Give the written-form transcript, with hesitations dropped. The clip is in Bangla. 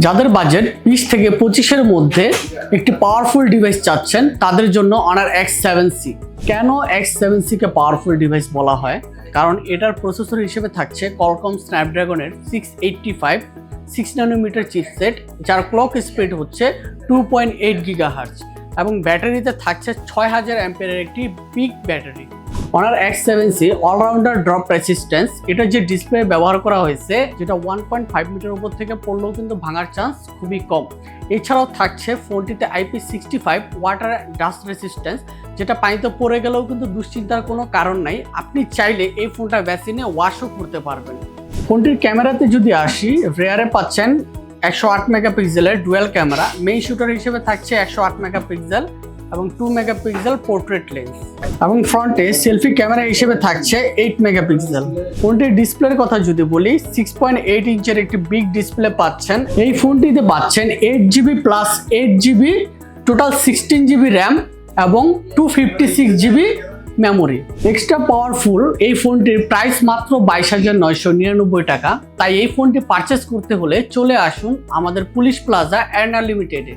যাদের বাজেট 20 থেকে 25-এর মধ্যে একটি পাওয়ারফুল ডিভাইস চাচ্ছেন তাদের জন্য অনার X7c। কেন X7c কে পাওয়ারফুল ডিভাইস বলা হয়? কারণ এটার প্রসেসর হিসেবে থাকছে Qualcomm Snapdragon-এর 685 6 ন্যানোমিটার চিপসেট, যার ক্লক স্পিড হচ্ছে 2.8 GHz এবং ব্যাটারিতে থাকছে 6000 অ্যাম্পিয়ারের একটি big battery. Honor X7c allrounder drop resistance, এটা যে ডিসপ্লে ব্যবহার করা হয়েছে যেটা 1.5 মিটার উপর থেকে পড়লেও কিন্তু ভাঙার চান্স খুবই কম। এছাড়াও থাকছে ফোনটিতে IP65 ওয়াটার ডাস্ট রেসিস্ট্যান্স, যেটা পানিতে পড়ে গেলেও কিন্তু দুশ্চিন্তার কোনো কারণ নাই। আপনি চাইলে এই ফোনটা বেসিনে ওয়াশও করতে পারবেন। ফোনটির ক্যামেরাতে যদি আসি, রেয়ারে পাচ্ছেন 108 মেগাপিক্সেলের ডুয়াল ক্যামেরা, মেইন শুটার হিসেবে থাকছে 108 মেগাপিক্সেল এবং 2 মেগাপিক্সেল পোর্ট্রেট লেন্স, এবং ফ্রন্টে সেলফি ক্যামেরা হিসেবে থাকছে 8 মেগাপিক্সেল। ফোনটির ডিসপ্লের কথা যদি বলি, 6.8 ইঞ্চের একটি বিগ ডিসপ্লে পাচ্ছেন। এই ফোনটিতে পাচ্ছেন 8GB plus 8GB, total 16GB RAM এবং 256GB মেমোরি। এক্সট্রা পাওয়ারফুল এই ফোনটির প্রাইস মাত্র 22,999 টাকা। তাই এই ফোনটি পারচেস করতে হলে চলে আসুন আমাদের পুলিশ প্লাজা এর্না লিমিটেডে।